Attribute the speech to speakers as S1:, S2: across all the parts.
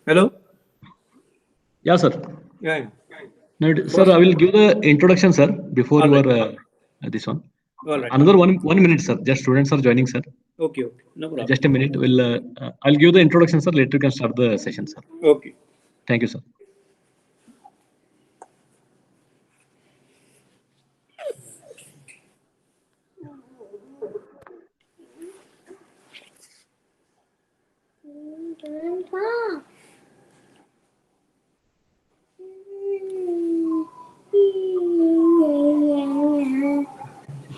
S1: Hello?
S2: Yeah, sir.
S1: Yeah.
S2: No, sir, I will give the introduction, sir, before
S1: All right.
S2: your this one.
S1: All right.
S2: Another 1 minute, sir. Just students are joining, sir.
S1: Okay. No problem.
S2: Just a minute. I'll give the introduction, sir. Later you can start the session, sir.
S1: Okay.
S2: Thank you, sir.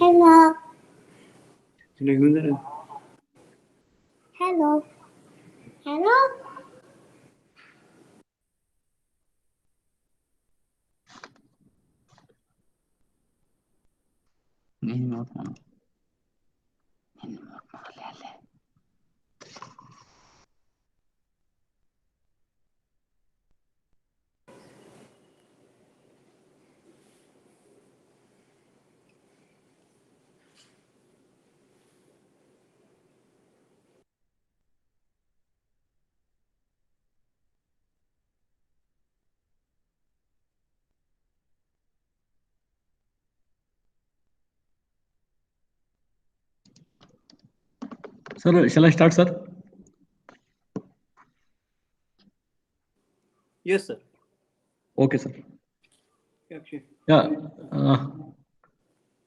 S3: Hello.
S1: Hello.
S3: Hello. Hello.
S2: Sir, shall I start, sir?
S1: Yes, sir.
S2: Okay, sir.
S1: Okay.
S2: Yeah.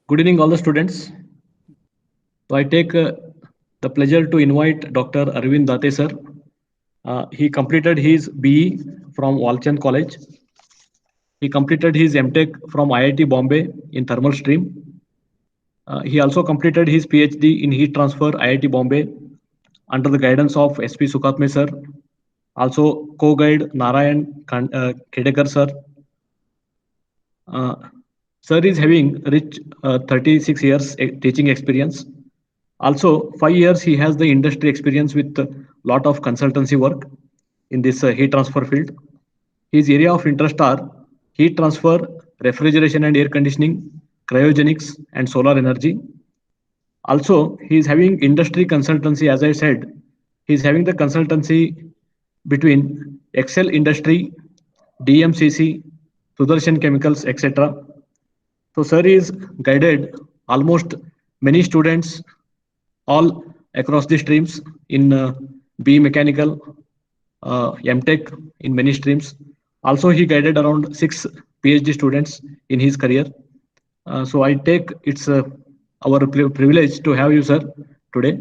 S2: Good evening, all the students. So I take the pleasure to invite Dr. Arvind Date, sir. He completed his BE from Walchand College. He completed his MTech from IIT Bombay in thermal stream. He also completed his PhD in heat transfer IIT Bombay under the guidance of SP Sukhatme sir. Also co-guide Narayan Kedekar sir. Uh, Sir is having rich 36 years teaching experience. Also, 5 years he has the industry experience with a lot of consultancy work in this heat transfer field. His area of interest are heat transfer, refrigeration and air conditioning, cryogenics, and solar energy. Also, he is having industry consultancy, as I said. He is having the consultancy between Excel Industry, DMCC, Sudarshan Chemicals, etc. So, sir is guided almost many students all across the streams in B Mechanical, MTech in many streams. Also, he guided around 6 PhD students in his career. So I take it's our privilege to have you, sir, today.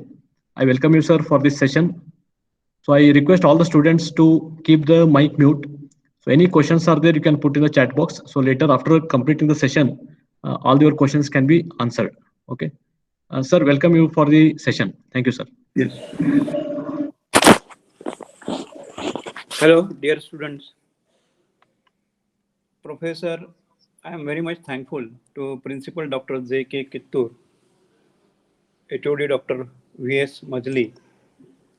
S2: I welcome you, sir, for this session. So I request all the students to keep the mic mute. So any questions are there, you can put in the chat box. So later, after completing the session, all your questions can be answered. Okay. Sir, welcome you for the session. Thank you, sir.
S1: Yes. Hello, dear students. Professor, I am very much thankful to Principal Dr. J.K. Kittur, HOD Dr. V.S. Majli,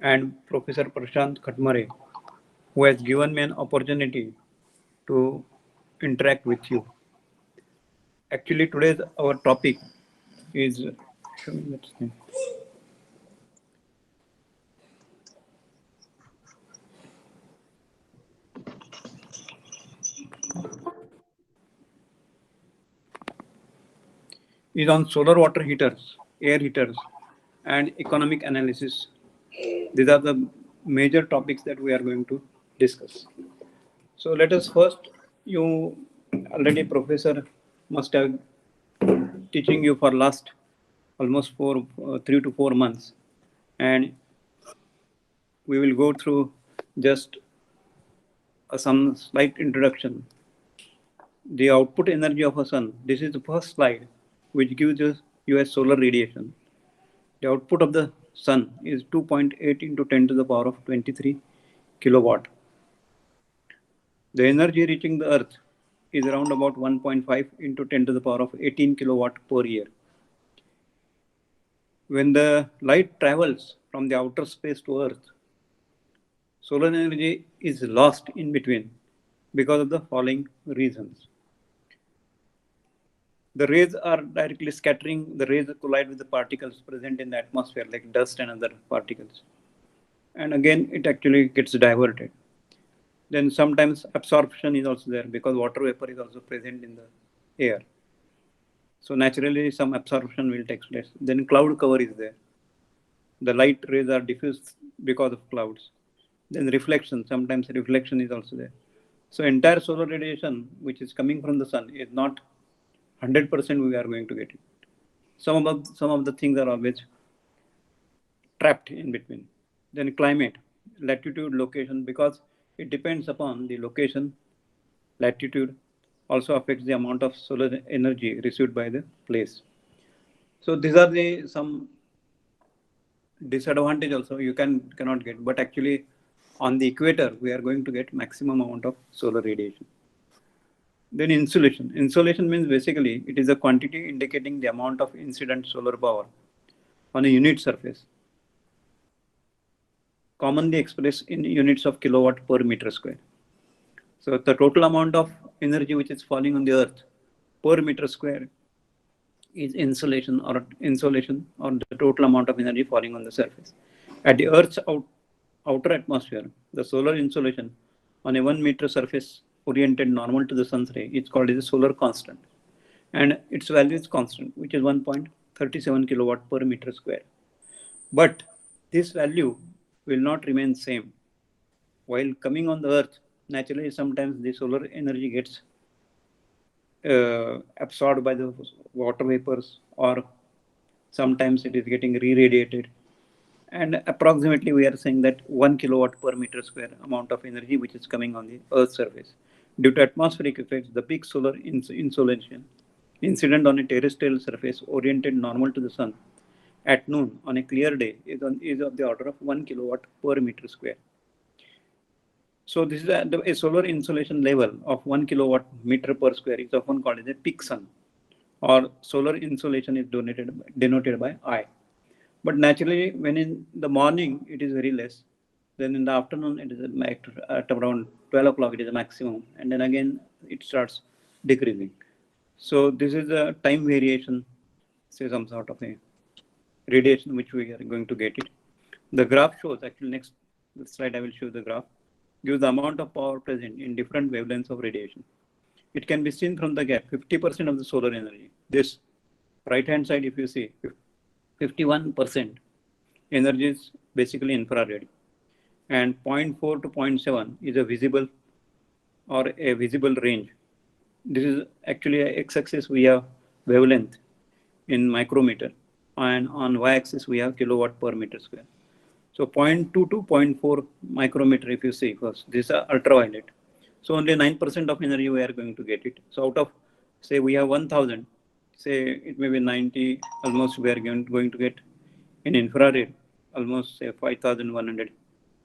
S1: and Professor Prashant Khatmare, who has given me an opportunity to interact with you. Actually, today's our topic is on solar water heaters, air heaters, and economic analysis. These are the major topics that we are going to discuss. So let us first, you already professor must have teaching you for last almost 3 to 4 months, and we will go through just some slight introduction. The output energy of a sun. This is the first slide, which gives you a solar radiation. The output of the sun is 2.8 into 10 to the power of 23 kilowatt. The energy reaching the earth is around about 1.5 into 10 to the power of 18 kilowatt per year. When the light travels from the outer space to earth, solar energy is lost in between because of the following reasons. The rays are directly scattering. The rays collide with the particles present in the atmosphere, like dust and other particles. And again, it actually gets diverted. Then sometimes absorption is also there because water vapor is also present in the air. So naturally, some absorption will take place. Then cloud cover is there. The light rays are diffused because of clouds. Then reflection, sometimes reflection is also there. So entire solar radiation, which is coming from the sun, is not 100% we are going to get it. Some of the things are always trapped in between. Then climate, latitude, location, because it depends upon the location, latitude, also affects the amount of solar energy received by the place. So these are the some disadvantage also you cannot get, but actually on the equator we are going to get maximum amount of solar radiation. Then insolation. Insolation means basically it is a quantity indicating the amount of incident solar power on a unit surface, commonly expressed in units of kilowatt per meter square. So the total amount of energy which is falling on the earth per meter square is insolation or the total amount of energy falling on the surface. At the earth's outer atmosphere, the solar insolation on a 1 meter surface oriented normal to the sun's ray is called as a solar constant, and its value is constant, which is 1.37 kilowatt per meter square. But this value will not remain same. While coming on the earth, naturally sometimes the solar energy gets absorbed by the water vapors, or sometimes it is getting re-radiated. And approximately we are saying that 1 kilowatt per meter square amount of energy which is coming on the Earth's surface. Due to atmospheric effects, the peak solar insolation incident on a terrestrial surface oriented normal to the sun at noon on a clear day is of the order of 1 kilowatt per meter square. So this is a solar insolation level of 1 kilowatt meter per square is often called as a peak sun, or solar insolation is denoted by I. But naturally, when in the morning it is very less, then in the afternoon it is at around 12 o'clock it is a maximum, and then again it starts decreasing. So this is a time variation, say some sort of a radiation which we are going to get it. The graph shows, actually next slide I will show the graph, gives the amount of power present in different wavelengths of radiation. It can be seen from the gap, 50% of the solar energy. This right hand side, if you see, 51% energy is basically infrared, and 0.4 to 0.7 is a visible range. This is actually a x-axis we have wavelength in micrometer, and on y-axis we have kilowatt per meter square. So 0.2 to 0.4 micrometer, if you see first, these are ultraviolet. So only 9% of energy we are going to get it. So out of, say we have 1000, say it may be 90, almost we are going to get in infrared, almost say 5100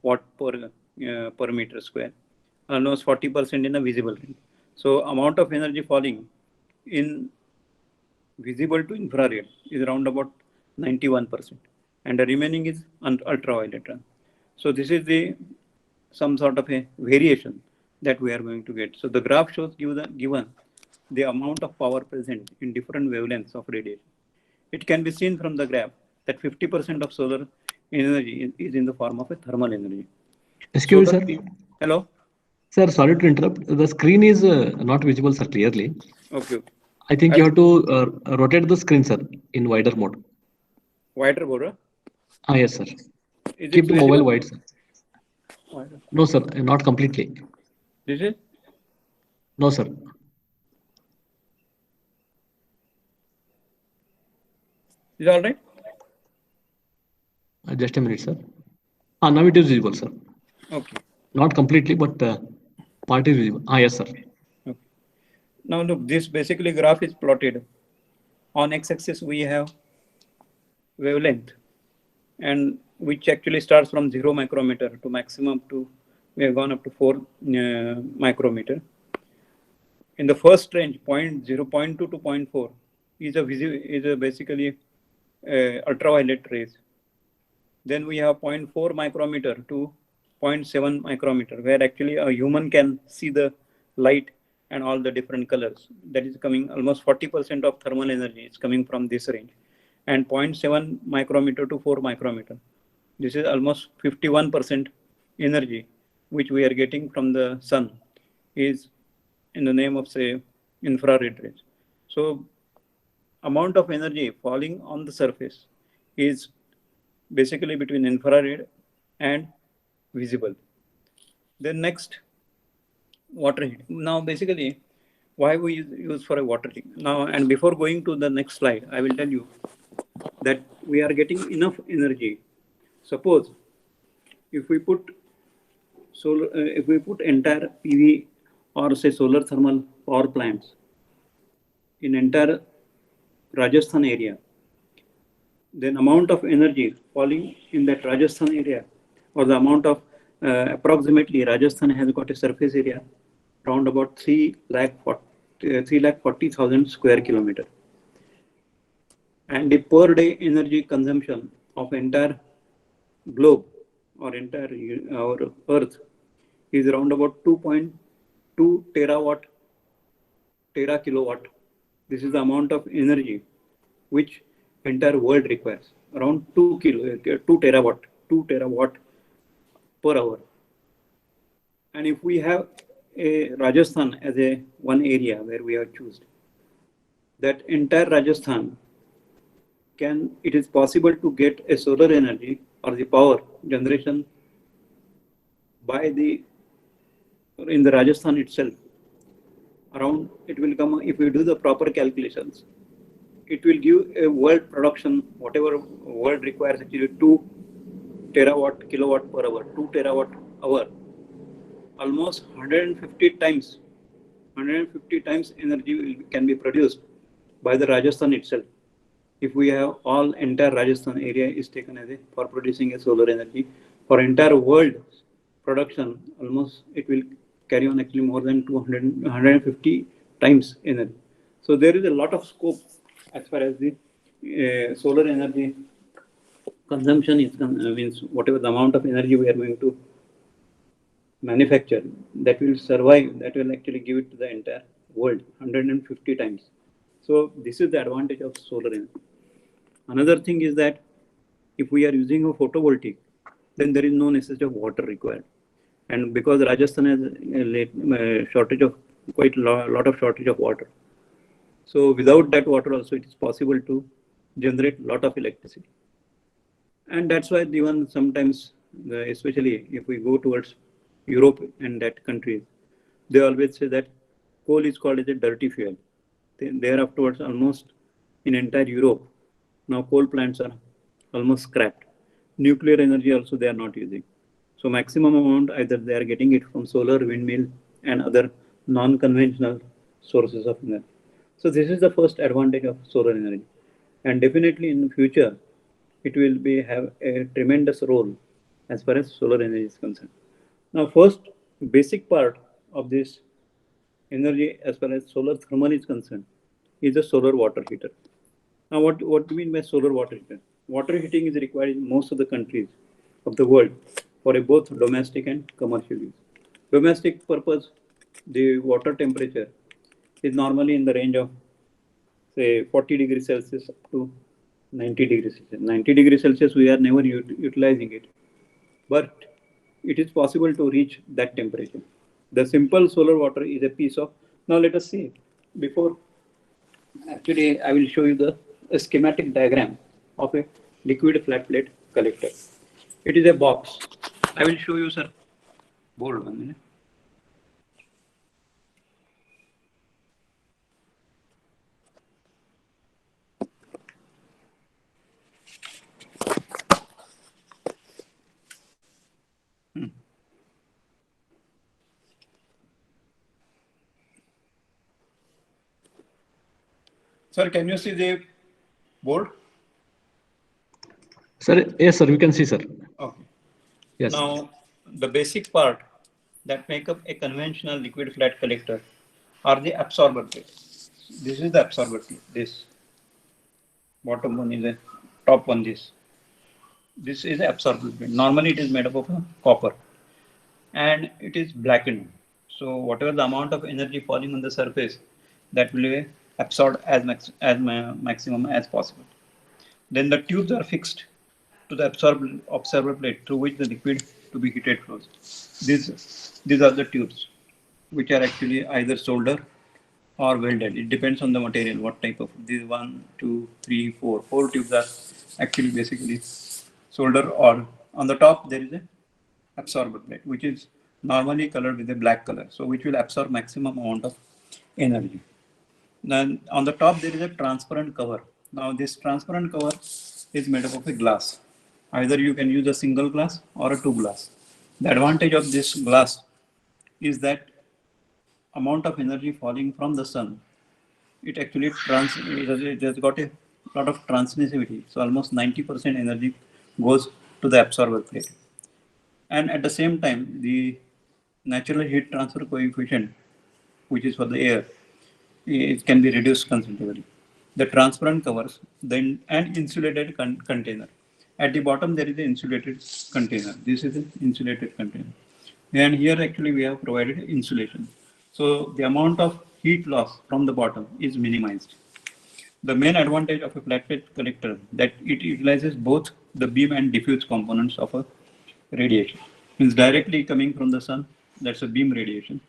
S1: watt per meter square, almost 40% in a visible range. So amount of energy falling in visible to infrared is around about 91%, and the remaining is ultraviolet. So this is the some sort of a variation that we are going to get. So the graph shows given the amount of power present in different wavelengths of radiation. It can be seen from the graph that 50% of solar energy is in the form of a thermal energy.
S2: Excuse me, sir.
S1: Hello?
S2: Sir, sorry to interrupt. The screen is not visible, sir, clearly.
S1: Okay.
S2: I think you have to rotate the screen, sir, in wider mode.
S1: Wider mode?
S2: Yes, sir.
S1: Is
S2: Keep
S1: it
S2: the
S1: visible?
S2: mobile wide, sir.
S1: Wider.
S2: No, sir, not completely.
S1: This is?
S2: No, sir.
S1: Is all right?
S2: Just a minute, sir. Now it is visible, sir.
S1: Okay.
S2: Not completely, but part is visible. Yes, sir.
S1: Okay. Now look, this basically graph is plotted. On x-axis we have wavelength, and which actually starts from 0 micrometer to maximum to, we have gone up to 4 micrometer. In the first range, 0.2 to 0.4 is a basically ultraviolet rays. Then we have 0.4 micrometer to 0.7 micrometer, where actually a human can see the light and all the different colors. That is coming almost 40% of thermal energy is coming from this range, and 0.7 micrometer to 4 micrometer. This is almost 51% energy which we are getting from the sun is in the name of, say, infrared rays. So amount of energy falling on the surface is basically between infrared and visible. Then next, water heating. Now basically, why we use for a water heating. Now, and before going to the next slide, I will tell you that we are getting enough energy. Suppose if we put entire PV or say solar thermal power plants in entire Rajasthan area, then amount of energy falling in that Rajasthan area, or the amount of approximately Rajasthan has got a surface area around about 3,40,000 square kilometer, and the per day energy consumption of entire globe or entire our Earth is around about 2.2 tera kilowatt. This is the amount of energy which entire world requires, around 2 terawatt per hour. And if we have a Rajasthan as a one area where we have chosen, that entire Rajasthan it is possible to get a solar energy or the power generation in the Rajasthan itself. Around, it will come, if we do the proper calculations, it will give a world production, whatever world requires, actually 2 terawatt kilowatt per hour, 2 terawatt hour, almost 150 times energy can be produced by the Rajasthan itself. If we have all entire Rajasthan area is taken as for producing a solar energy for entire world production, almost it will carry on actually more than 150 times energy. So there is a lot of scope as far as the solar energy consumption is means whatever the amount of energy we are going to manufacture, that will survive, that will actually give it to the entire world 150 times. So this is the advantage of solar energy. Another thing is that if we are using a photovoltaic, then there is no necessity of water required. And because Rajasthan has a shortage of lot of shortage of water, so without that water also it is possible to generate lot of electricity. And that's why even sometimes, especially if we go towards Europe and that countries, they always say that coal is called as a dirty fuel. There afterwards, almost in entire Europe, now coal plants are almost scrapped. Nuclear energy also they are not using. So maximum amount either they are getting it from solar, windmill, and other non-conventional sources of energy. So this is the first advantage of solar energy, and definitely in the future, it will have a tremendous role as far as solar energy is concerned. Now, first basic part of this energy as far as solar thermal is concerned is a solar water heater. Now, what do you mean by solar water heater? Water heating is required in most of the countries of the world for both domestic and commercial use. Domestic purpose, the water temperature is normally in the range of say 40 degrees Celsius up to 90 degrees Celsius. 90 degrees Celsius we are never utilizing it, but it is possible to reach that temperature. The simple solar water is a piece of, now let us see, before, actually I will show you a schematic diagram of a liquid flat plate collector. It is a box. I will show you, sir. Hold 1 minute. Sir, can you see the board?
S2: Sir, yes, sir, we can see, sir.
S1: Okay.
S2: Yes.
S1: Now, the basic part that make up a conventional liquid flat collector are the absorber plates. This is the absorber plate. This bottom one is a top one. This is the absorber plate. Normally, it is made up of copper, and it is blackened. So whatever the amount of energy falling on the surface, that will be absorbed as maximum as possible. Then the tubes are fixed to the observer plate through which the liquid to be heated flows. These are the tubes, which are actually either soldered or welded. It depends on the material, what type of. These 1, 2, 3, 4. 4 tubes are actually basically solder, or on the top there is a absorber plate, which is normally colored with a black color, so which will absorb maximum amount of energy. Then on the top there is a transparent cover. Now this transparent cover is made up of a glass. Either you can use a single glass or a two glass. The advantage of this glass is that amount of energy falling from the sun, it actually it has got a lot of transmissivity. So almost 90% energy goes to the absorber plate. And at the same time, the natural heat transfer coefficient, which is for the air, it can be reduced considerably. The transparent covers then an insulated container. At the bottom, there is an insulated container. This is an insulated container. And here actually we have provided insulation. So the amount of heat loss from the bottom is minimized. The main advantage of a flat plate collector that it utilizes both the beam and diffuse components of a radiation. Means directly coming from the sun, that's a beam radiation.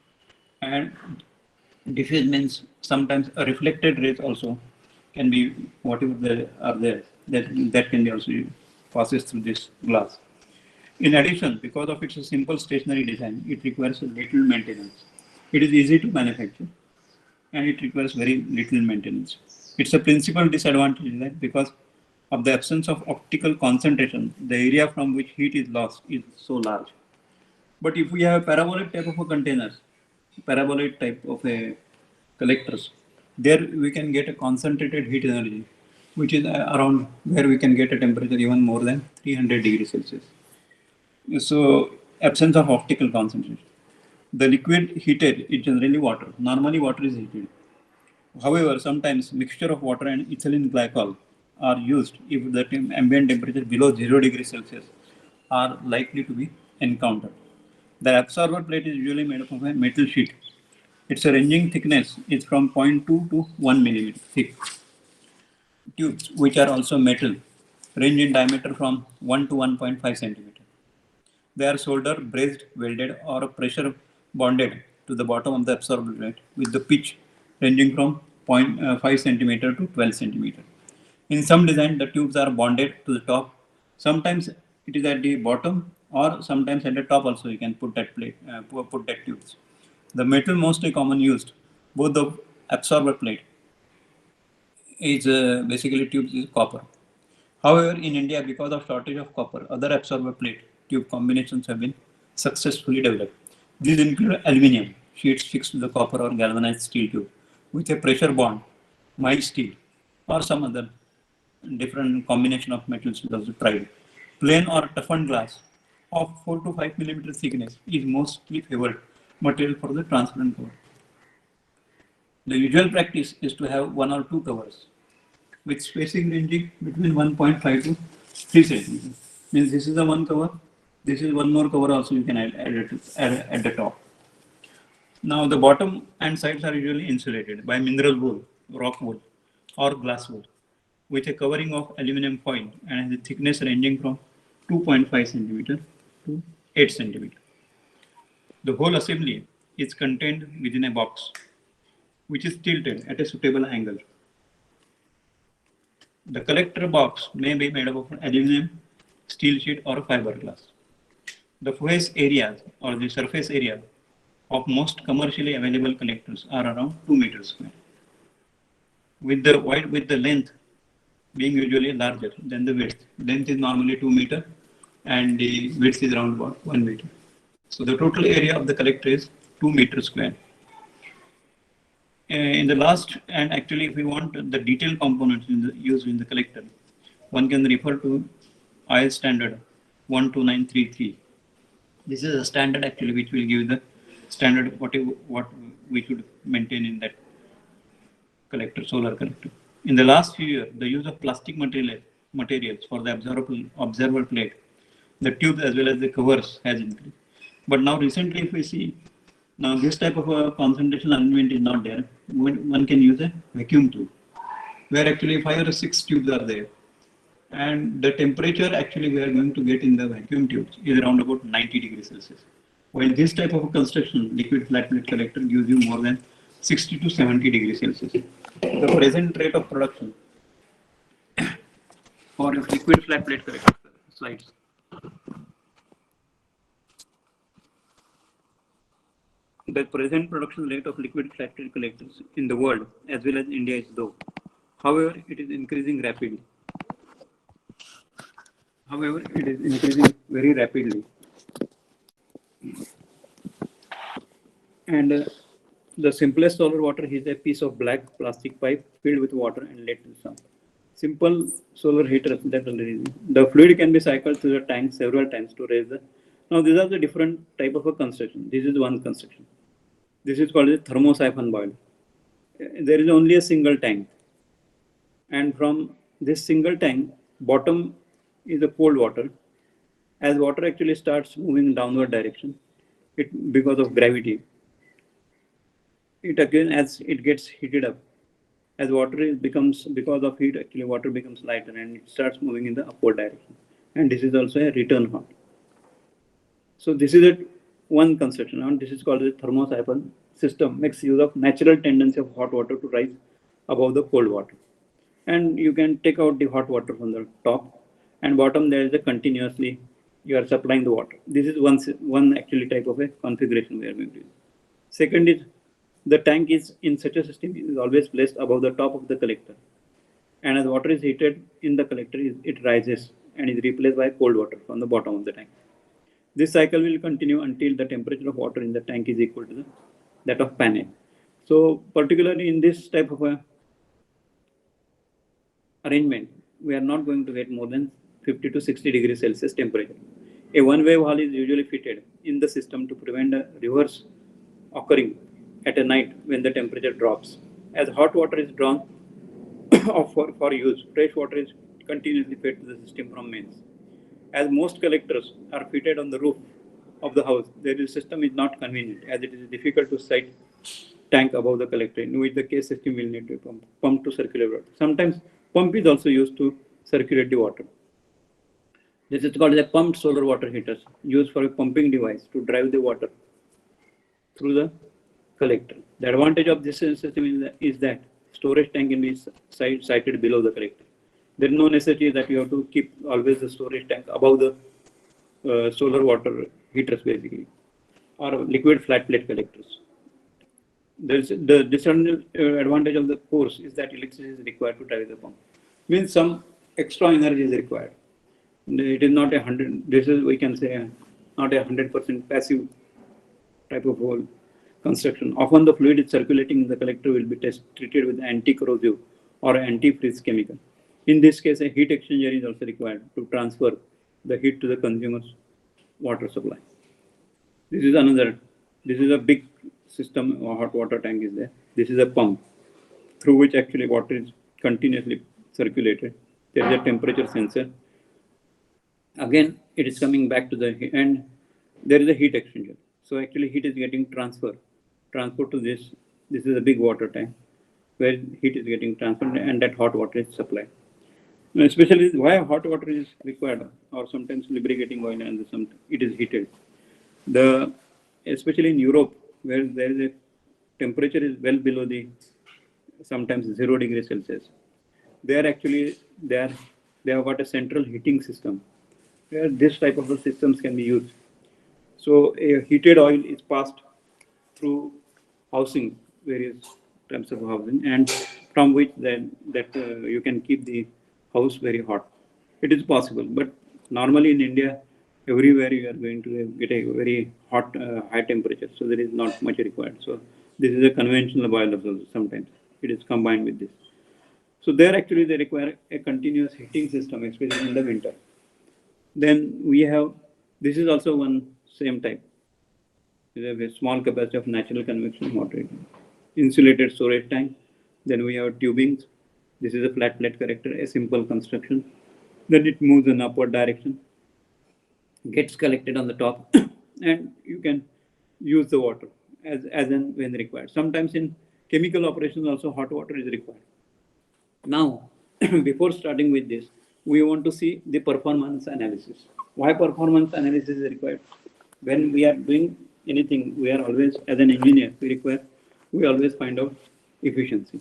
S1: And diffuse means sometimes a reflected rays also can be whatever they are there, that can be also passes through this glass. In addition, because of its simple stationary design, it requires little maintenance. It is easy to manufacture and it requires very little maintenance. It's a principal disadvantage that because of the absence of optical concentration, the area from which heat is lost is so large. But if we have a parabolic type of a containers, parabolic type of a collectors, there we can get a concentrated heat energy, which is around where we can get a temperature even more than 300 degrees Celsius. So absence of optical concentration. The liquid heated is generally water. Normally water is heated. However, sometimes mixture of water and ethylene glycol are used if the ambient temperature below 0 degrees Celsius are likely to be encountered. The absorber plate is usually made up of a metal sheet. Its ranging thickness is from 0.2 to 1 millimeter thick. Tubes, which are also metal, range in diameter from 1 to 1.5 centimeter. They are soldered, brazed, welded, or pressure bonded to the bottom of the absorber plate with the pitch ranging from 0.5 centimeter to 12 centimeter. In some design, the tubes are bonded to the top. Sometimes it is at the bottom, or sometimes at the top also you can put that plate, put that tubes. The metal mostly common used, both the absorber plate is basically tubes is copper. However, in India, because of shortage of copper, other absorber plate tube combinations have been successfully developed. These include aluminium sheets fixed to the copper or galvanized steel tube with a pressure bond, mild steel, or some other different combination of metals is also tried. Plain or toughened glass of 4 to 5 millimeter thickness is mostly favored material for the transparent cover. The usual practice is to have one or two covers with spacing ranging between 1.5 to 3 centimeters. Means this is the one cover, this is one more cover also you can add at the top. Now the bottom and sides are usually insulated by mineral wool, rock wool, or glass wool with a covering of aluminum foil and has a thickness ranging from 2.5 centimeter to 8 centimeter. The whole assembly is contained within a box which is tilted at a suitable angle. The collector box may be made up of aluminum, steel sheet, or fiberglass. The face areas or the surface area of most commercially available collectors are around 2 meters square, with the length being usually larger than the width. Length is normally 2 meter and the width is around about 1 meter. So the total area of the collector is 2 meters square. In the last, and actually if we want the detailed components used in the collector, one can refer to IS standard 12933. This is a standard actually which will give the standard what we should maintain in that collector, solar collector. In the last few years, the use of plastic materials for the observer plate, the tubes as well as the covers has increased. But now recently if we see, Now this type of a concentration arrangement is not there. One can use a vacuum tube, where actually 5 or 6 tubes are there. And the temperature actually we are going to get in the vacuum tubes is around about 90 degrees Celsius. While this type of a construction, liquid flat plate collector, gives you more than 60 to 70 degrees Celsius. The present rate of production for a liquid flat plate collector slides. The present production rate of liquid flat plate collectors in the world as well as India is low. However, it is increasing rapidly. However, it is increasing very rapidly. And the simplest solar water is a piece of black plastic pipe filled with water and let to the sun. Simple solar heater that the fluid can be cycled through the tank several times to raise the. Now these are the different type of a construction. This is one construction. This is called a thermosiphon boiler. There is only a single tank, and from this single tank, bottom is the cold water. As water actually starts moving downward direction, it because of gravity, it again as it gets heated up, as water becomes because of heat actually water becomes lighter and it starts moving in the upward direction, and this is also a return hot. So this is a one construction, and this is called the thermosiphon system. Makes use of natural tendency of hot water to rise above the cold water, and you can take out the hot water from the top, and bottom there is a continuously you are supplying the water. This is one actually type of a configuration we are going to use. Second is the tank is in such a system is always placed above the top of the collector, and as water is heated in the collector, it rises and is replaced by cold water from the bottom of the tank. This cycle will continue until the temperature of water in the tank is equal to that of panel. So particularly in this type of a arrangement, we are not going to get more than 50 to 60 degrees Celsius temperature. A one-way valve is usually fitted in the system to prevent a reverse occurring at a night when the temperature drops. As hot water is drawn for use, fresh water is continuously fed to the system from mains. As most collectors are fitted on the roof of the house, the system is not convenient as it is difficult to sight tank above the collector, in which the case system will need to pump to circulate water. Sometimes pump is also used to circulate the water. This is called a pumped solar water heaters, used for a pumping device to drive the water through the collector. The advantage of this system is that storage tank can be sited below the collector. There is no necessity that you have to keep always the storage tank above the solar water heaters basically, or liquid flat plate collectors. There's the disadvantage of the course is that electricity is required to drive the pump. Means some extra energy is required. It is not 100. This is we can say not 100% passive type of whole construction. Often the fluid is circulating in the collector will be treated with anti-corrosive or anti-freeze chemical. In this case, a heat exchanger is also required to transfer the heat to the consumer's water supply. This is another. This is a big system. A hot water tank is there. This is a pump through which actually water is continuously circulated. There is a temperature sensor. Again, it is coming back to the end. There is a heat exchanger. So actually, heat is getting transferred to this. This is a big water tank where heat is getting transferred and that hot water is supplied. Now, especially why hot water is required, or sometimes lubricating oil and it is heated. Especially in Europe, where there is a temperature is well below the sometimes 0 degrees Celsius. They have got a central heating system where this type of systems can be used. So a heated oil is passed through housing, various types of housing, and from which then you can keep the house very hot. It is possible, but normally in India, everywhere you are going to get a very hot, high temperature, so there is not much required. So this is a conventional boiler. Sometimes it is combined with this. So there actually they require a continuous heating system, especially in the winter. Then we have, this is also one same type. We have a small capacity of natural convection water, insulated storage tank. Then we have tubings. This is a flat plate collector, a simple construction. Then it moves in upward direction, gets collected on the top, and you can use the water. as and when required. Sometimes in chemical operations also hot water is required. Now, before starting with this, we want to see the performance analysis. Why performance analysis is required? When we are doing anything, we are always, as an engineer, we always find out efficiency.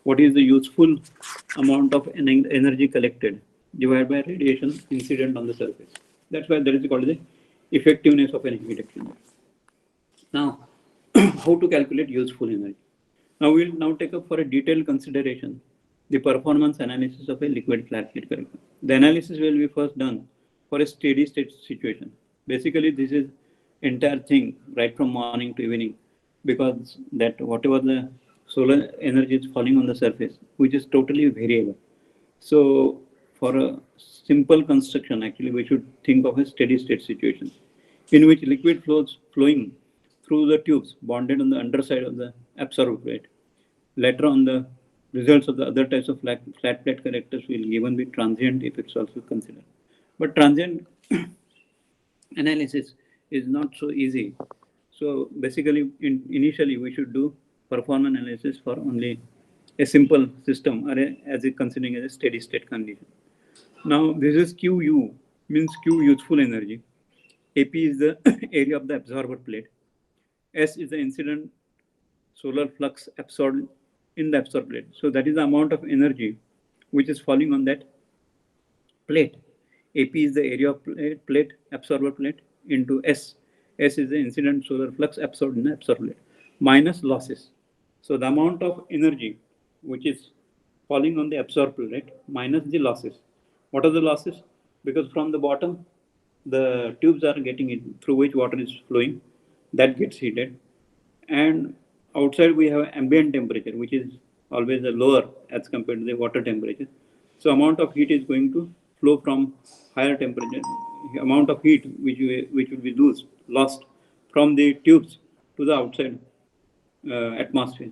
S1: What is the useful amount of energy collected divided by radiation incident on the surface? That's why that is called the effectiveness of an heat exchanger. Now, how to calculate useful energy? Now we'll now take up for a detailed consideration the performance analysis of a liquid flat plate collector. The analysis will be first done for a steady state situation. Basically, this is entire thing right from morning to evening, because that whatever the solar energy is falling on the surface, which is totally variable. So for a simple construction, actually we should think of a steady state situation in which liquid flows flowing through the tubes bonded on the underside of the absorber plate. Later on, the results of the other types of flat plate collectors will given be transient if it's also considered. But transient analysis is not so easy. So basically, initially we should do performance analysis for only a simple system or as it considering as a steady state condition. Now this is QU, means Q useful energy. AP is the area of the absorber plate. S is the incident solar flux absorbed in the absorber plate. So that is the amount of energy which is falling on that plate. AP is the area of plate, absorber plate, into S. S is the incident solar flux absorbed in the absorber plate, minus losses. So the amount of energy which is falling on the absorber plate minus the losses. What are the losses? Because from the bottom, the tubes are getting it through which water is flowing, that gets heated, and outside we have ambient temperature, which is always lower as compared to the water temperature. So amount of heat is going to flow from higher temperature, amount of heat which will be lost from the tubes to the outside atmosphere.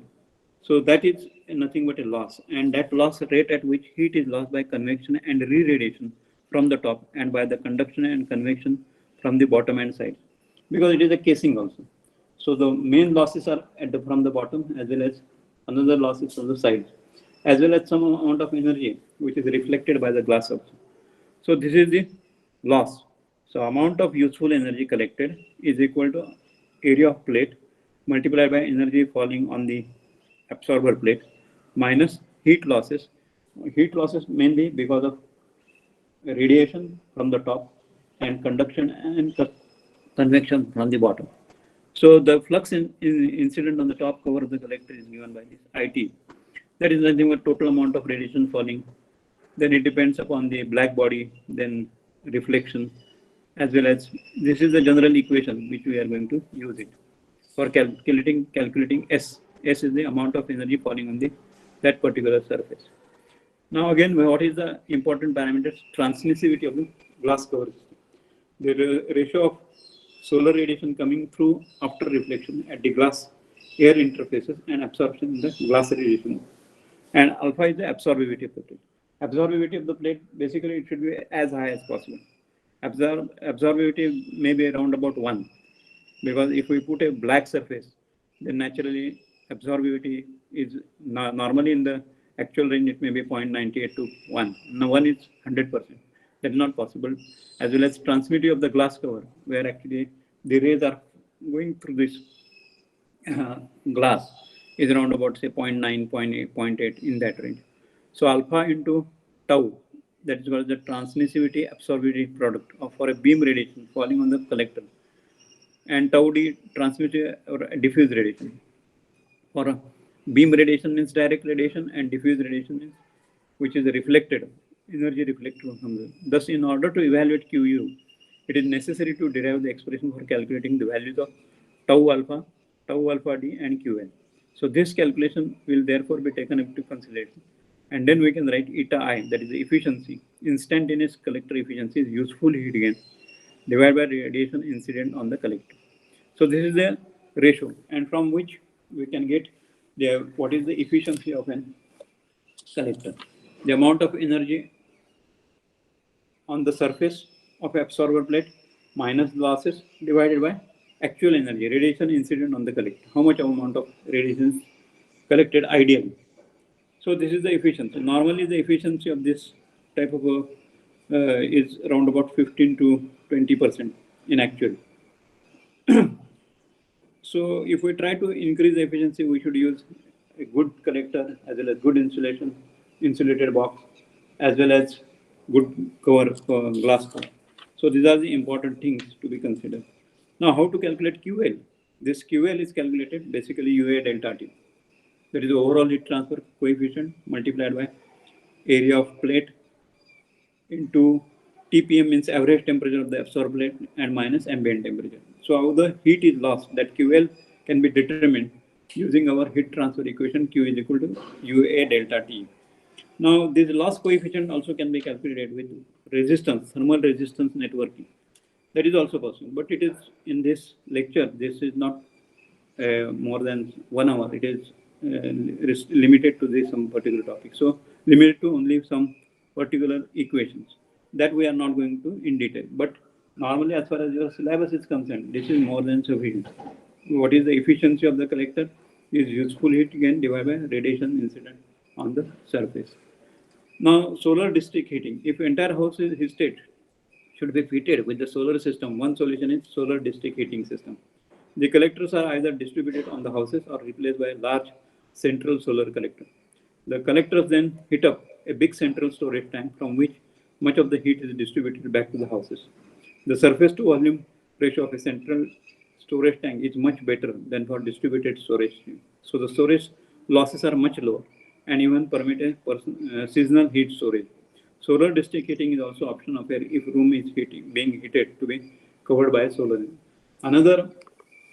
S1: So that is nothing but a loss, and that loss rate at which heat is lost by convection and re-radiation from the top, and by the conduction and convection from the bottom and side, because it is a casing also. So the main losses are from the bottom, as well as another losses from the sides, as well as some amount of energy which is reflected by the glass also. So this is the loss. So amount of useful energy collected is equal to area of plate multiplied by energy falling on the absorber plate minus heat losses. Heat losses mainly because of radiation from the top and conduction and convection from the bottom. So the flux incident on the top cover of the collector is given by this IT. That is nothing but total amount of radiation falling. Then it depends upon the black body, then reflection, as well as this is the general equation which we are going to use it for calculating S. S is the amount of energy falling on that particular surface. Now again, what is the important parameters? Transmissivity of the glass cover system. The ratio of solar radiation coming through after reflection at the glass air interfaces and absorption in the glass radiation. And alpha is the absorbability of the plate. Absorbability of the plate, basically it should be as high as possible. Absorbability may be around about 1, because if we put a black surface, then naturally absorbability is normally in the actual range it may be 0.98 to 1. Now 1 is 100%. That is not possible. As well as transmittivity of the glass cover, where actually the rays are going through this glass, is around about say 0.9, 0.8, 0.8 in that range. So alpha into tau, that is what the transmissivity absorbability product for a beam radiation falling on the collector, and tau d transmittive or diffuse radiation. For a beam radiation means direct radiation, and diffuse radiation means which is reflected, energy reflected from the. Thus, in order to evaluate QU, it is necessary to derive the expression for calculating the values of tau alpha d, and Qn. So this calculation will therefore be taken into consideration, and then we can write eta I, that is the efficiency, instantaneous collector efficiency is useful heat gain divided by radiation incident on the collector. So this is the ratio, and from which we can get what is the efficiency of an collector. The amount of energy on the surface of absorber plate minus losses divided by actual energy, radiation incident on the collector. How much amount of radiation is collected ideally. So this is the efficiency. Normally the efficiency of this type of is around about 15 to 20% in actual. So if we try to increase the efficiency, we should use a good collector as well as good insulation, insulated box, as well as good cover, glass cover. So these are the important things to be considered. Now, how to calculate QL? This QL is calculated basically UA delta T. That is the overall heat transfer coefficient multiplied by area of plate into TPM, means average temperature of the absorbed plate, and minus ambient temperature. So how the heat is lost, that QL can be determined using our heat transfer equation. Q is equal to UA delta T. Now this loss coefficient also can be calculated with resistance, thermal resistance networking. That is also possible, but it is in this lecture, this is not more than 1 hour. It is limited to this some particular topic. So limited to only some particular equations that we are not going to in detail. But normally, as far as your syllabus is concerned, this is more than sufficient. What is the efficiency of the collector? Is useful heat gain divided by radiation incident on the surface. Now, solar district heating. If entire house is heated, should be fitted with the solar system. One solution is solar district heating system. The collectors are either distributed on the houses or replaced by a large central solar collector. The collectors then heat up a big central storage tank from which much of the heat is distributed back to the houses. The surface to volume ratio of a central storage tank is much better than for distributed storage. So the storage losses are much lower and even permit a seasonal heat storage. Solar district heating is also option of air if room is being heated to be covered by solar. Another,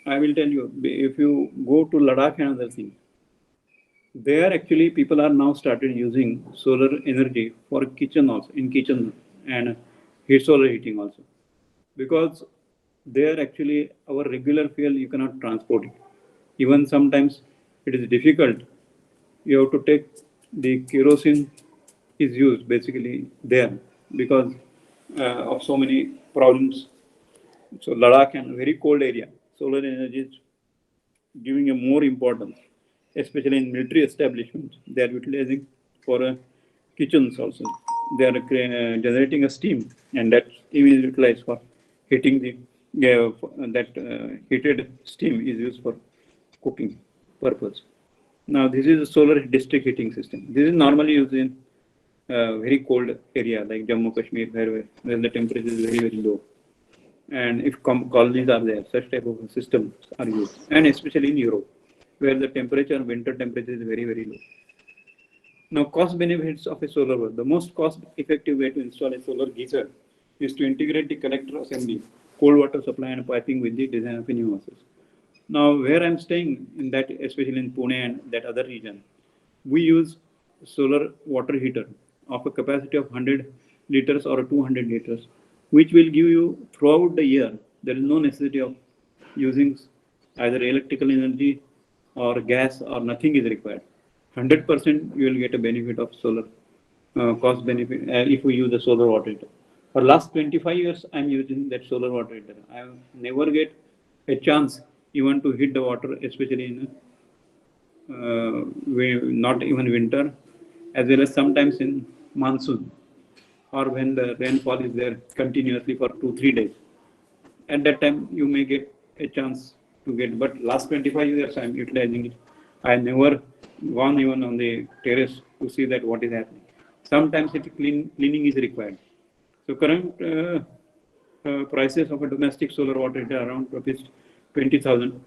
S1: I will tell you, if you go to Ladakh and other things, there actually people are now started using solar energy for kitchen also, in kitchen and heat solar heating also, because there actually our regular fuel you cannot transport it. Even sometimes it is difficult. You have to take the kerosene is used basically there because of so many problems. So Ladakh and very cold area, solar energy is giving a more importance, especially in military establishments. They are utilizing for kitchens also. They are generating a steam, and that steam is utilized for heating the heated steam is used for cooking purpose. Now this is a solar district heating system. This is normally used in very cold area like Jammu Kashmir, where the temperature is very low, and if colonies are there, such type of systems are used, and especially in Europe, where the temperature, winter temperature is very low. Now, cost benefits of a solar world. The most cost effective way to install a solar geyser is to integrate the collector assembly, cold water supply and piping with the design of a new houses. Now, where I'm staying in that, especially in Pune and that other region, we use solar water heater of a capacity of 100 liters or 200 liters, which will give you throughout the year. There is no necessity of using either electrical energy or gas, or nothing is required. 100% you will get a benefit of solar cost benefit if we use the solar water heater. For last 25 years, I'm using that solar water heater. I have never get a chance even to heat the water, especially in not even winter, as well as sometimes in monsoon, or when the rainfall is there continuously for 2-3 days. At that time, you may get a chance to get, but last 25 years I'm utilizing it. I never gone even on the terrace to see that what is happening. Sometimes cleaning is required. So current prices of a domestic solar water heater are around rupees 20,000.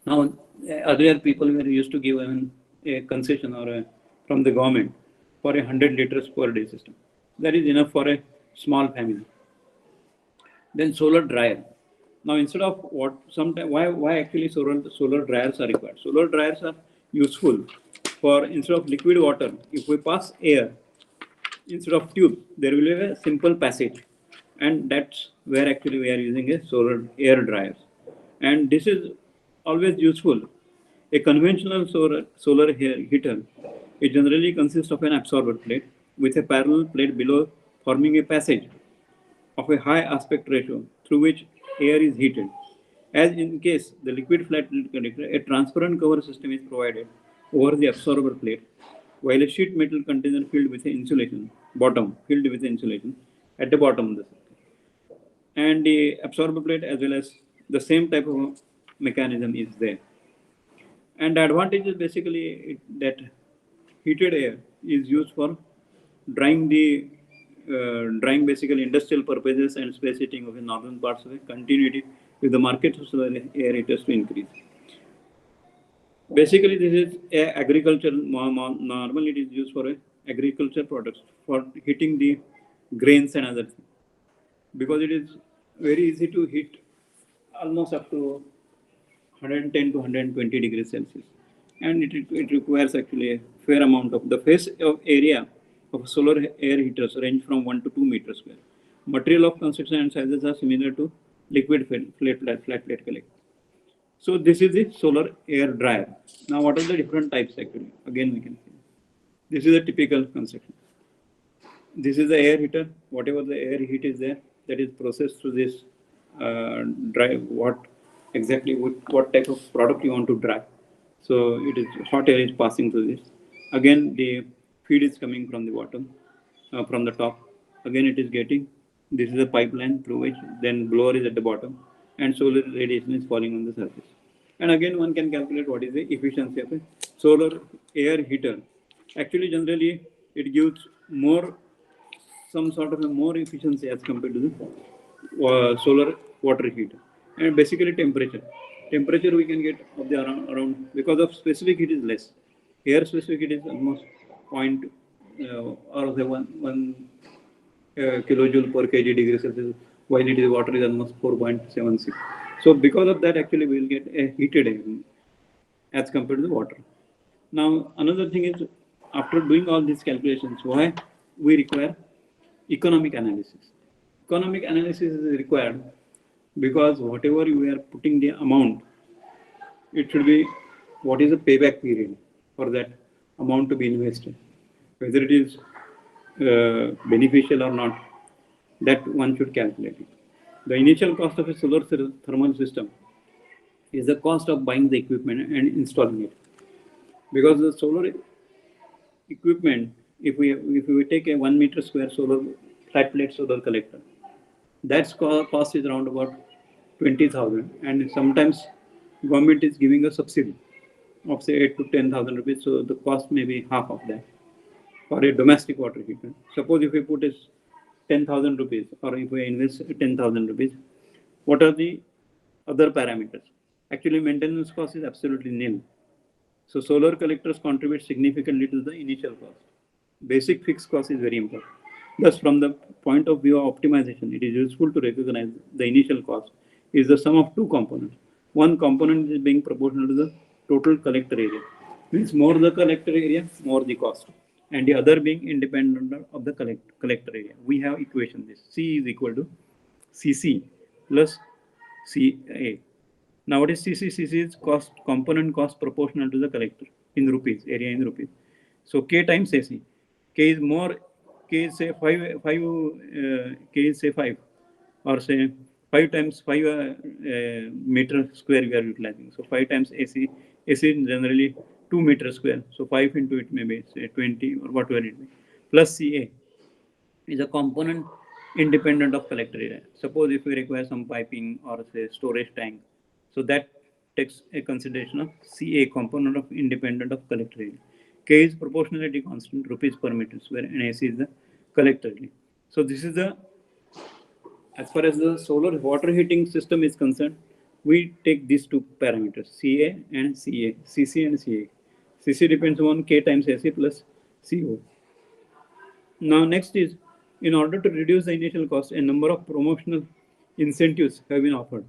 S1: Now, earlier people were used to give even a concession or from the government for 100 liters per day system. That is enough for a small family. Then solar dryer. Now, instead of why actually solar dryers are required? Solar dryers are useful for, instead of liquid water, if we pass air instead of tube, there will be a simple passage, and that's where actually we are using a solar air dryers, and this is always useful. A conventional solar heater, it generally consists of an absorber plate with a parallel plate below, forming a passage of a high aspect ratio through which air is heated. As in case the liquid flat plate collector, a transparent cover system is provided over the absorber plate, while a sheet metal container filled with insulation, at the bottom of the circuit. And the absorber plate as well as the same type of mechanism is there. And the advantage is basically that heated air is used for drying basically industrial purposes and space heating of the northern parts of the continuity with the market so air heaters to increase. Basically, this is a agriculture. Normally, it is used for agriculture products for heating the grains and other things, because it is very easy to heat almost up to 110 to 120 degrees Celsius, and it requires actually a fair amount of the face of area of solar air heaters range from 1 to 2 meters square. Material of construction and sizes are similar to liquid flat plate collector. So this is the solar air dryer. Now, what are the different types actually? Again, we can see. This is a typical construction. This is the air heater. Whatever the air heat is there, that is processed through this dry. What type of product you want to dry? So it is hot air is passing through this. Again, the feed is coming from the bottom, from the top. Again, it is getting. This is a pipeline through which then blower is at the bottom, and solar radiation is falling on the surface. And again, one can calculate what is the efficiency of a solar air heater. Actually, generally, it gives some sort of a more efficiency as compared to the solar water heater. And basically, temperature we can get of the around because of specific heat is less. Air specific heat is almost point or say one kilojoule per kg degree Celsius, while it is water is almost 4.76. So because of that, actually we will get a heated air as compared to the water. Now another thing is, after doing all these calculations, why we require economic analysis. Economic analysis is required because whatever you are putting the amount, it should be what is the payback period for that amount to be invested, whether it is beneficial or not, that one should calculate it. The initial cost of a solar thermal system is the cost of buying the equipment and installing it. Because the solar equipment, if we take a 1 meter square solar flat plate solar collector, that cost is around about 20,000, and sometimes government is giving a subsidy of say 8 to 10,000 rupees, so the cost may be half of that for a domestic water heater. Suppose if we put is 10,000 rupees, or if we invest 10,000 rupees, what are the other parameters? Actually, maintenance cost is absolutely nil. So solar collectors contribute significantly to the initial cost. Basic fixed cost is very important. Thus, from the point of view of optimization, it is useful to recognize the initial cost is the sum of two components. One component is being proportional to the total collector area. Means more the collector area, more the cost. And the other being independent of the collector area. We have equation this. C is equal to CC plus CA. Now what is CC? CC is component cost proportional to the collector in rupees, area in rupees. So K times AC. K is more, K is say 5, K is say 5, or say 5 times 5 meter square we are utilizing. So 5 times AC is generally 2 meters square. So 5 into it may be say 20 or whatever it may. Plus CA is a component independent of collector area. Suppose if we require some piping or say storage tank, so that takes a consideration of CA, component of independent of collector area. K is proportionality constant, rupees per meter square, and AC is the collector area. So this is the, as far as the solar water heating system is concerned, we take these two parameters, CA and CA, CC and CA. CC depends on K times AC plus CO. Now next is, in order to reduce the initial cost, a number of promotional incentives have been offered.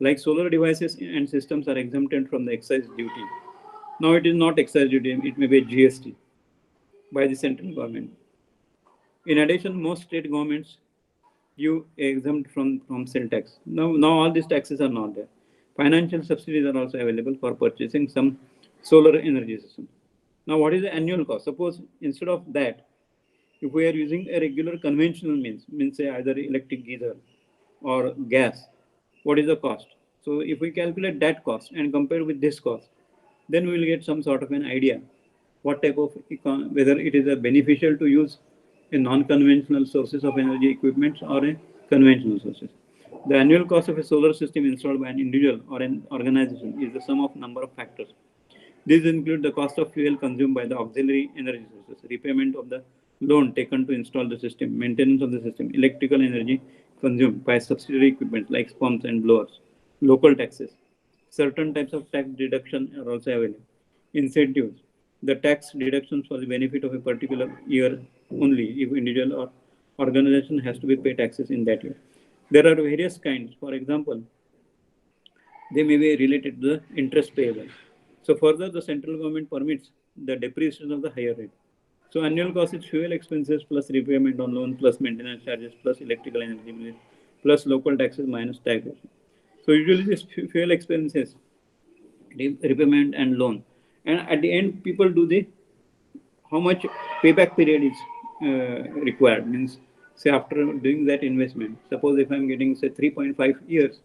S1: Like solar devices and systems are exempted from the excise duty. Now it is not excise duty, it may be GST by the central government. In addition, most state governments you exempt from sale tax. Now all these taxes are not there. Financial subsidies are also available for purchasing some solar energy system. Now what is the annual cost? Suppose instead of that, if we are using a regular conventional means say either electric geyser or gas, what is the cost? So if we calculate that cost and compare with this cost, then we will get some sort of an idea what type of whether it is a beneficial to use a non-conventional sources of energy equipments or a conventional sources. The annual cost of a solar system installed by an individual or an organization is the sum of number of factors. These include the cost of fuel consumed by the auxiliary energy sources, repayment of the loan taken to install the system, maintenance of the system, electrical energy consumed by subsidiary equipment like pumps and blowers, local taxes. Certain types of tax deduction are also available. Incentives. The tax deductions for the benefit of a particular year only if individual or organization has to be pay taxes in that year. There are various kinds. For example, they may be related to the interest payable. So further, the central government permits the depreciation of the higher rate. So annual cost is fuel expenses plus repayment on loan plus maintenance charges plus electrical energy bill plus local taxes minus taxation. So usually this fuel expenses, repayment and loan, and at the end people do the how much payback period is required. Means say after doing that investment, suppose if I'm getting say 3.5 years,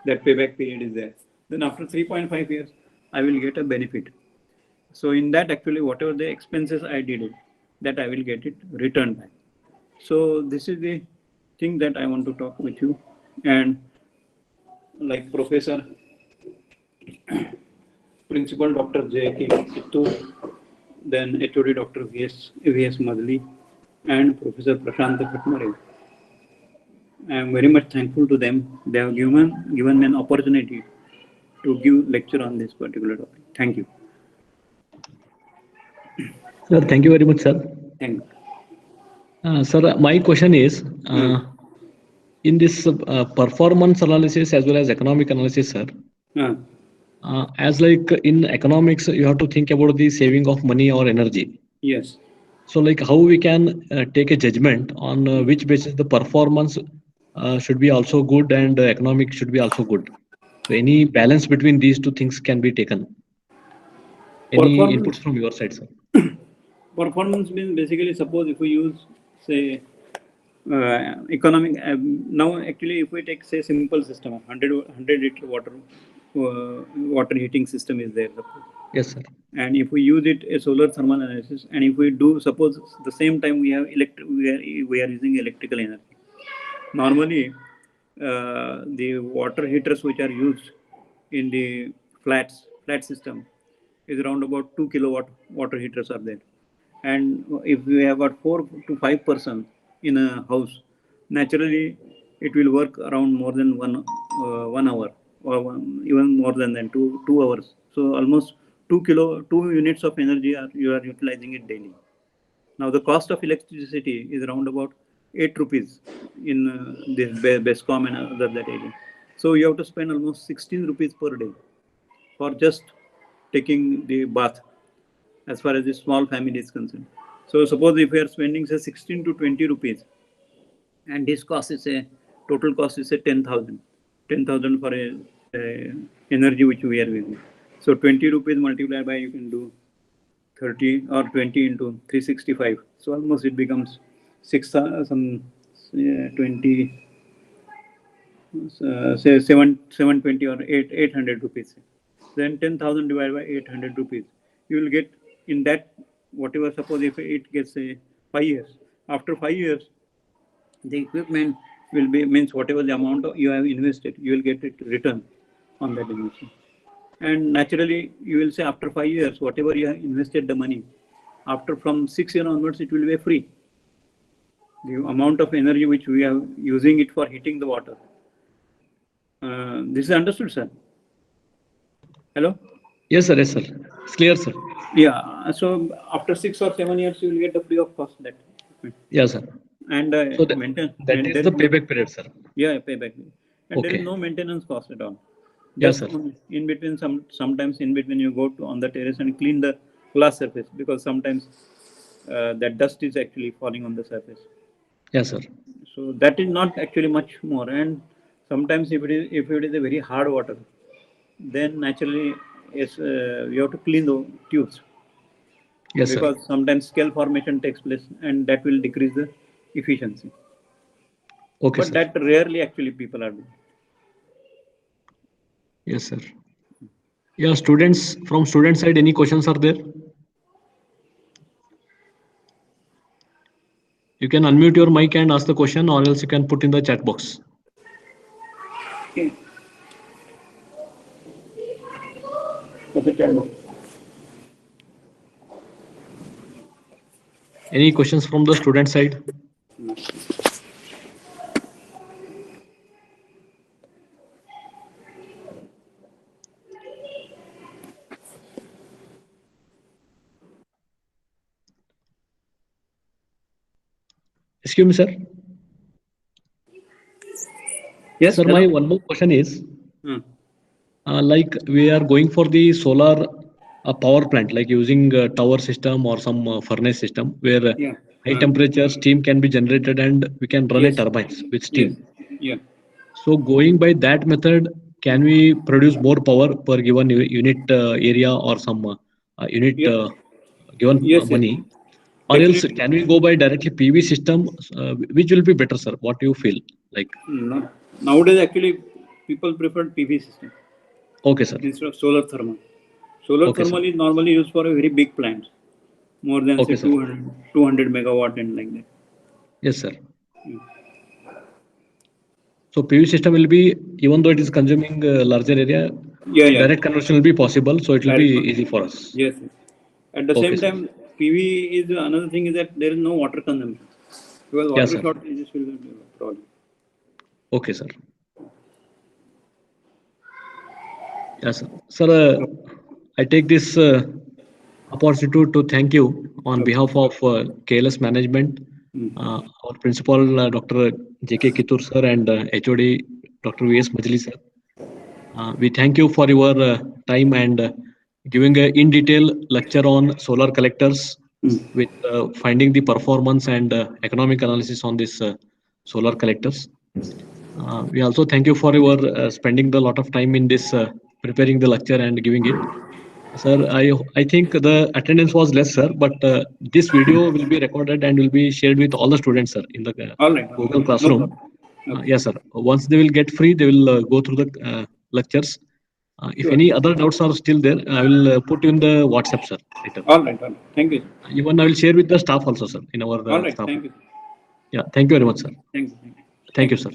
S1: that payback period is there. Then after 3.5 years, I will get a benefit. So in that actually whatever the expenses I did it, that I will get it returned back. So this is the thing that I want to talk with you. And like Professor Principal Dr. J.K. Kittur, then HOD Dr. V.S. Madli, and Professor Prashant Khatmare. I am very much thankful to them. They have given me an opportunity to give lecture on this particular topic. Thank you.
S2: Sir, thank you very much, sir.
S1: Thank you.
S2: Sir, my question is, in this performance analysis as well as economic analysis, sir, as like in economics, you have to think about the saving of money or energy.
S1: Yes.
S2: So like how we can take a judgment on which basis the performance should be also good and economic should be also good. So any balance between these two things can be taken. Any inputs from your side, sir?
S1: Performance means basically suppose if we use say economic now actually if we take say simple system of 100 liter water heating system is there.
S2: Yes, sir.
S1: And if we use it a solar thermal analysis, and if we do suppose the same time we have we are using electrical energy. Normally, the water heaters which are used in the flat system is around about 2 kilowatt water heaters are there. And if we have got 4 to 5 persons in a house, naturally it will work around more than 1 hour or even more than 2 hours. So almost 2 units of energy you are utilizing it daily. Now the cost of electricity is around about 8 rupees in this Bescom and other that area. So you have to spend almost 16 rupees per day for just taking the bath as far as the small family is concerned. So suppose if we are spending say 16 to 20 rupees and this cost is a total cost is a 10,000 for a energy which we are using. So 20 rupees multiplied by you can do 30 or 20 into 365. So almost it becomes 20 say 720 or 800 rupees. Then 10,000 divided by 800 rupees. You will get in that whatever, suppose if it gets 5 years. After 5 years, the equipment will be means whatever the amount you have invested, you will get it return on that investment. And naturally, you will say after 5 years, whatever you have invested the money, after from 6 years onwards, it will be free. The amount of energy which we are using it for heating the water. This is understood, sir? Hello?
S2: Yes, sir. Yes, sir. It's clear, sir.
S1: Yeah. So after 6 or 7 years, you will get the free of cost that.
S2: Yes, sir.
S1: And
S2: so that is the payback period, sir.
S1: Yeah, payback. And
S2: Okay.
S1: there is no maintenance cost at all.
S2: Yes,
S1: Just
S2: sir.
S1: in between, sometimes in between you go to on the terrace and clean the glass surface because sometimes that dust is actually falling on the surface.
S2: Yes, sir.
S1: So that is not actually much more. And sometimes if it is a very hard water, then naturally you have to clean the tubes.
S2: Yes,
S1: because
S2: sir.
S1: sometimes scale formation takes place and that will decrease the efficiency.
S2: Okay,
S1: But
S2: sir.
S1: that rarely actually people are doing.
S2: Yes, sir. Yeah, students, from student side, any questions are there? You can unmute your mic and ask the question, or else you can put in the chat box.
S1: Okay. Okay,
S2: Any questions from the student side? Excuse me, sir.
S1: Yes,
S2: Sir,
S1: hello?
S2: my one more question is,
S1: Hmm.
S2: like we are going for the solar power plant, like using tower system or some furnace system where
S1: Yeah.
S2: high temperature steam can be generated and we can run a
S1: Yes.
S2: turbines with
S1: Yes.
S2: steam.
S1: Yeah.
S2: So going by that method, can we produce more power per given unit area or some unit
S1: Yeah.
S2: given
S1: Yes, yes.
S2: money? Or else
S1: Definitely.
S2: can we go by directly PV system, which will be better, sir? What do you feel? Like,
S1: No. Nowadays, actually, people prefer PV system
S2: okay, sir.
S1: instead of solar thermal. Solar
S2: Okay, sir.
S1: thermal is normally used for a very big plant, more than say
S2: Okay, sir.
S1: 200 megawatt and like that.
S2: Yes, sir. So PV system will be, even though it is consuming a larger area,
S1: Yeah, yeah.
S2: direct conversion will be possible. So it will be
S1: Direct
S2: easy
S1: connection.
S2: for us.
S1: Yes, yes. At the
S2: Okay,
S1: same
S2: sir.
S1: time, PV is another thing is that there is no water consumption. Because
S2: Yes,
S1: water
S2: sir.
S1: shortages will be a problem.
S2: Okay, sir. Yes, sir. Sir, I take this opportunity to thank you on
S1: Okay.
S2: behalf of KLS management, our principal Dr. J.K. Kitur sir and HOD Dr. V.S. Majli sir. We thank you for your time and giving a in detail lecture on solar collectors with finding the performance and economic analysis on this solar collectors. We also thank you for your spending the lot of time in this preparing the lecture and giving it. Sir, I think the attendance was less, sir, but this video will be recorded and will be shared with all the students, sir, in the
S1: All right.
S2: Google
S1: No
S2: Classroom.
S1: problem. Okay.
S2: Yes, sir. Once they will get free, they will go through the lectures. If
S1: Sure.
S2: any other doubts are still there, I will put you in the WhatsApp, sir, later.
S1: All right. All right. Thank you.
S2: Even I will share with the staff also, sir, in our
S1: All right.
S2: staff.
S1: Thank you.
S2: Yeah, thank you very much, sir.
S1: Thank you.
S2: Thank you, sir.